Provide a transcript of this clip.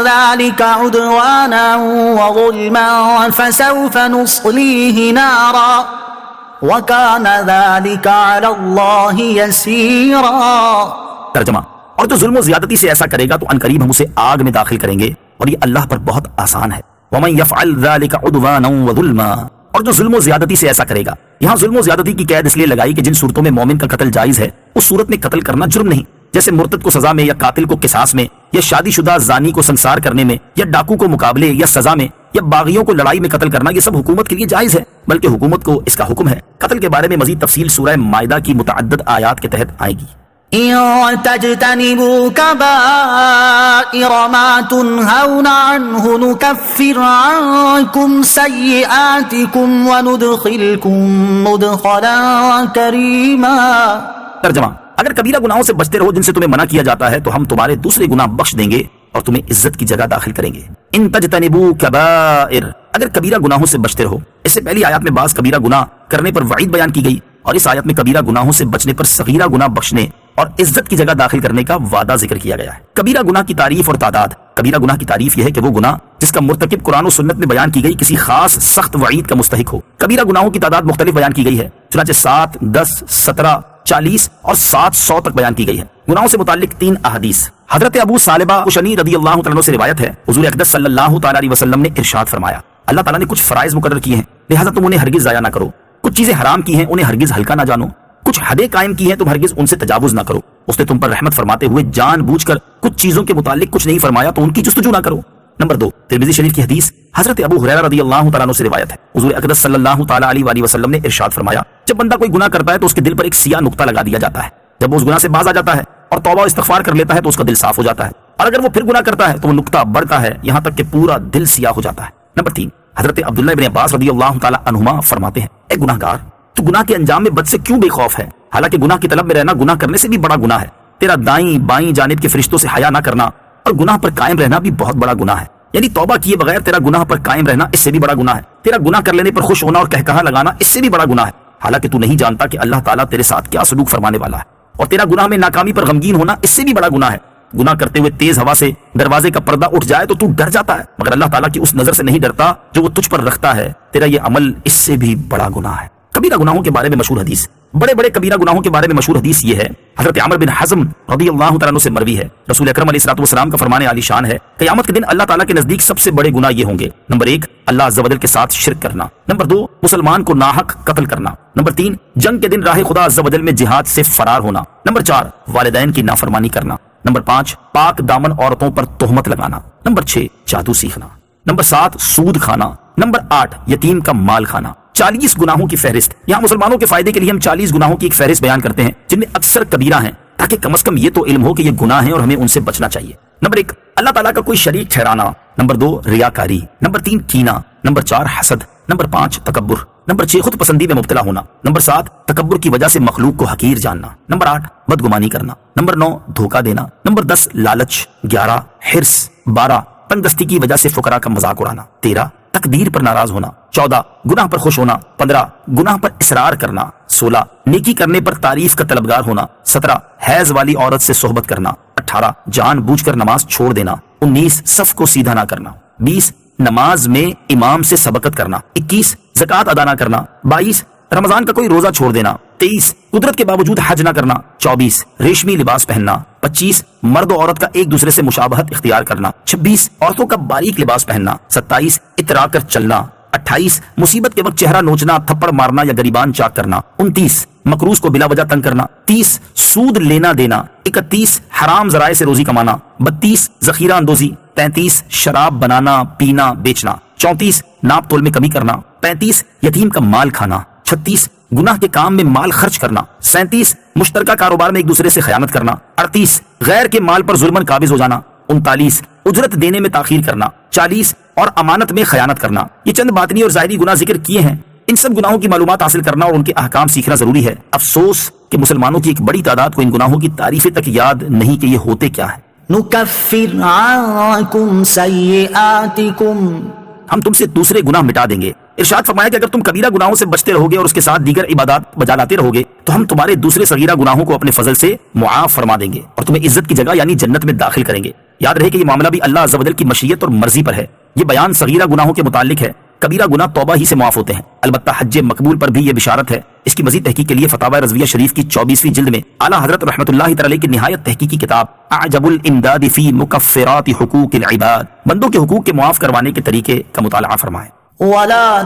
ذلك عدوانا وظلما فسوف نصليه نارا وكان ذلك على الله يسيرا۔ ترجمہ، اور جو ظلم و زیادتی سے ایسا کرے گا تو عنقریب ہم اسے آگ میں داخل کریں گے، اور یہ اللہ پر بہت آسان ہے۔ وَمَن يَفْعَلْ ذَلِكَ عُدْوَانًا وَظُلْمًا، اور جو ظلم و زیادتی سے ایسا کرے گا۔ یہاں ظلم و زیادتی کی قید اس لیے لگائی کہ جن صورتوں میں مومن کا قتل جائز ہے اس صورت میں قتل کرنا جرم نہیں، جیسے مرتد کو سزا میں، یا قاتل کو قصاص میں، یا شادی شدہ زانی کو سنسار کرنے میں، یا ڈاکو کو مقابلے یا سزا میں، یا باغیوں کو لڑائی میں قتل کرنا، یہ سب حکومت کے لیے جائز ہے، بلکہ حکومت کو اس کا حکم ہے۔ قتل کے بارے میں مزید تفصیل سورہ مائدہ کی متعدد آیات کے تحت آئے گی۔ إن تجتنبوا كبائر ما تنهون عنه نكفر عنكم سيئاتكم وندخلكم مدخلا كريما۔ ترجمہ، اگر کبیرہ گناہوں سے بچتے رہو جن سے تمہیں منع کیا جاتا ہے تو ہم تمہارے دوسرے گناہ بخش دیں گے اور تمہیں عزت کی جگہ داخل کریں گے۔ ان تجتنبوا کبائر، اگر کبیرہ گناہوں سے بچتے رہو۔ اس سے پہلی آیات میں بعض کبیرہ گناہ کرنے پر وعید بیان کی گئی، اور اس آیت میں کبیرہ گناہوں سے بچنے پر صغیرہ گناہ بخشنے اور عزت کی جگہ داخل کرنے کا وعدہ ذکر کیا گیا ہے۔ کبیرہ گناہ کی تعریف اور تعداد۔ کبیرہ گناہ کی تعریف یہ ہے کہ وہ گناہ جس کا مرتکب قرآن و سنت میں بیان کی گئی کسی خاص سخت وعید کا مستحق ہو۔ کبیرہ گناہوں کی تعداد مختلف بیان کی گئی ہے، چنانچہ 7، 10، 17، 40 اور 700 تک بیان کی گئی ہے۔ گناہوں سے متعلق 3 احادیث۔ حضرت ابو ثعلبہ خشنی رضی اللہ تعالیٰ عنہ سے روایت ہے، حضور اقدس صلی اللہ تعالیٰ علیہ وسلم نے ارشاد فرمایا، اللہ تعالیٰ نے کچھ فرائض مقرر کیے ہیں، لہٰذا تم انہیں ہرگز ضائع نہ کرو۔ کچھ چیزیں حرام کی ہیں، انہیں ہرگز ہلکا نہ جانو۔ کچھ حدیں قائم کی ہیں، تم ہرگز ان سے تجاوز نہ کرو۔ اس نے تم پر رحمت فرماتے ہوئے جان بوجھ کر کچھ چیزوں کے متعلق کچھ نہیں فرمایا تو ان کی جستجو نہ کرو۔ نمبر 2، ترمذی شریف کی حدیث، حضرت ابو ہریرہ رضی اللہ تعالیٰ عنہ سے روایت ہے، حضور اقدس صلی اللہ تعالیٰ علیہ وآلہ وسلم نے ارشاد فرمایا، جب بندہ کوئی گناہ کرتا ہے تو اس کے دل پر ایک سیاہ نقطہ لگا دیا جاتا ہے، جب وہ اس گناہ سے باز آ جاتا ہے اور توبہ و استغفار کر لیتا ہے تو اس کا دل صاف ہو جاتا ہے، اور اگر وہ پھر گناہ کرتا ہے تو وہ نقطہ بڑھتا ہے یہاں تک کہ پورا دل سیاہ ہو جاتا ہے۔ نمبر 3، حضرت عبداللہ ابن عباس رضی اللہ تعالیٰ عنہما فرماتے ہیں، اے گناہ گار، تو گناہ کے انجام میں بد سے کیوں بے خوف ہے؟ حالانکہ گناہ کی طلب میں رہنا گناہ کرنے سے بھی بڑا گناہ ہے۔ تیرا دائیں بائیں جانب کے فرشتوں سے حیا نہ کرنا اور گناہ پر قائم رہنا بھی بہت بڑا گناہ ہے، یعنی توبہ کیے بغیر تیرا گناہ پر قائم رہنا اس سے بھی بڑا گناہ ہے۔ تیرا گناہ کر لینے پر خوش ہونا اور کہکہا لگانا اس سے بھی بڑا گناہ ہے، حالانکہ تو نہیں جانتا کہ اللہ تعالیٰ تیرے ساتھ کیا سلوک فرمانے والا ہے۔ اور تیرا گناہ میں ناکامی پر غمگین ہونا اس سے بھی بڑا گناہ ہے۔ گناہ کرتے ہوئے تیز ہوا سے دروازے کا پردہ اٹھ جائے تو ڈر جاتا ہے، مگر اللہ تعالیٰ کی اس نظر سے نہیں ڈرتا جو وہ تجھ پر رکھتا ہے۔ تیرا یہ عمل اس سے بھی بڑا گناہ ہے۔ کبیرہ گناہوں کے بارے میں مشہور حدیث۔ بڑے بڑے کبیرہ گناہوں کے بارے میں مشہور حدیث یہ ہے، حضرت عمر بن حزم رضی اللہ تعالیٰ عنہ سے مروی ہے، رسول اکرم علیہ الصلوۃ والسلام کا فرمان عالی شان ہے، قیامت کے دن اللہ تعالیٰ کے نزدیک سب سے بڑے گناہ یہ ہوں گے، نمبر 1، اللہ عز و جل کے ساتھ شرک کرنا، نمبر 2، مسلمان کو ناحق قتل کرنا، نمبر 3، جنگ کے دن راہ خدا عز و جل میں جہاد سے فرار ہونا، نمبر 4، والدین کی نافرمانی کرنا، نمبر 5، پاک دامن عورتوں پر تہمت لگانا، نمبر 6، جادو سیکھنا، نمبر 7، سود کھانا، نمبر 8، یتیم کا مال کھانا۔ 40 گناہوں کی فہرست۔ یہاں مسلمانوں کے فائدے کے لیے ہم 40 گناہوں کی ایک فہرست بیان کرتے ہیں جن میں اکثر کبیرہ ہیں، تاکہ کم از کم یہ تو علم ہو کہ یہ گناہ ہیں اور ہمیں ان سے بچنا چاہیے۔ نمبر 1، اللہ تعالیٰ کا کوئی شریک ٹھہرانا، نمبر 2، ریاکاری، نمبر 3، کینہ، نمبر 4، حسد، نمبر 5، تکبر، نمبر 6، خود پسندی میں مبتلا ہونا، نمبر 7، تکبر کی وجہ سے مخلوق کو حقیر جاننا، نمبر 8، بدگمانی کرنا، نمبر 9، دھوکہ دینا، نمبر 10، لالچ، 11، حرص، 12، تنگ دستی کی وجہ سے فقراء کا مذاق اڑانا، 13، تقدیر پر ناراض ہونا، 14، گناہ پر خوش ہونا، 15، گناہ پر اصرار کرنا، 16، نیکی کرنے پر تعریف کا طلبگار ہونا، 17، حیض والی عورت سے صحبت کرنا، 18، جان بوجھ کر نماز چھوڑ دینا، 19، صف کو سیدھا نہ کرنا، 20، نماز میں امام سے سبقت کرنا، 21، زکوٰۃ ادا نہ کرنا، 22، رمضان کا کوئی روزہ چھوڑ دینا، 23، قدرت کے باوجود حج نہ کرنا، 24، ریشمی لباس پہننا، 25، مرد و عورت کا ایک دوسرے سے مشابہت اختیار کرنا، 26، عورتوں کا باریک لباس پہننا، 27، اترا کر چلنا، 28، مصیبت کے وقت چہرہ نوچنا، تھپڑ مارنا یا گریبان چاک کرنا، 29، مقروض کو بلا وجہ تنگ کرنا، 30، سود لینا دینا، 31، حرام ذرائع سے روزی کمانا، 32، ذخیرہ اندوزی، 33، شراب بنانا پینا بیچنا، 34، ناپ تول میں کمی کرنا، 35، یتیم کا مال کھانا، 36، گناہ کے کام میں مال خرچ کرنا، 37، مشترکہ کاروبار میں ایک دوسرے سے خیانت کرنا، 38، غیر کے مال پر ظلماً قابض ہو جانا، 39، اجرت دینے میں تاخیر کرنا، 40، اور امانت میں خیانت کرنا۔ یہ چند باطنی اور ظاہری گناہ ذکر کیے ہیں، ان سب گناہوں کی معلومات حاصل کرنا اور ان کے احکام سیکھنا ضروری ہے۔ افسوس کہ مسلمانوں کی ایک بڑی تعداد کو ان گناہوں کی تعریفیں تک یاد نہیں کہ یہ ہوتے کیا ہے۔ نکفر عنکم سیئاتکم، ہم تم سے دوسرے گناہ مٹا دیں گے۔ ارشاد فرمایا کہ اگر تم کبیرہ گناہوں سے بچتے رہو گے اور اس کے ساتھ دیگر عبادات بجا لاتے رہو گے تو ہم تمہارے دوسرے صغیرہ گناہوں کو اپنے فضل سے معاف فرما دیں گے اور تمہیں عزت کی جگہ یعنی جنت میں داخل کریں گے۔ یاد رہے کہ یہ معاملہ بھی اللہ عز و جل کی مشیت اور مرضی پر ہے. یہ بیان صغیرہ گناہوں کے متعلق ہے. کبیرہ گناہ توبہ ہی سے معاف ہوتے ہیں. البتہ حج مقبول پر بھی یہ بشارت ہے. اس کی مزید تحقیق کے لیے فتاوی رضویہ شریف کی 24ویں جلد میں اعلیٰ حضرت رحمۃ اللہ تعالی کی نہایت تحقیقی کتاب اعجب الامداد فی مکفرات حقوق العباد، بندوں کے حقوق کے معاف کروانے کے طریقے کا مطالعہ فرمائیں. ولا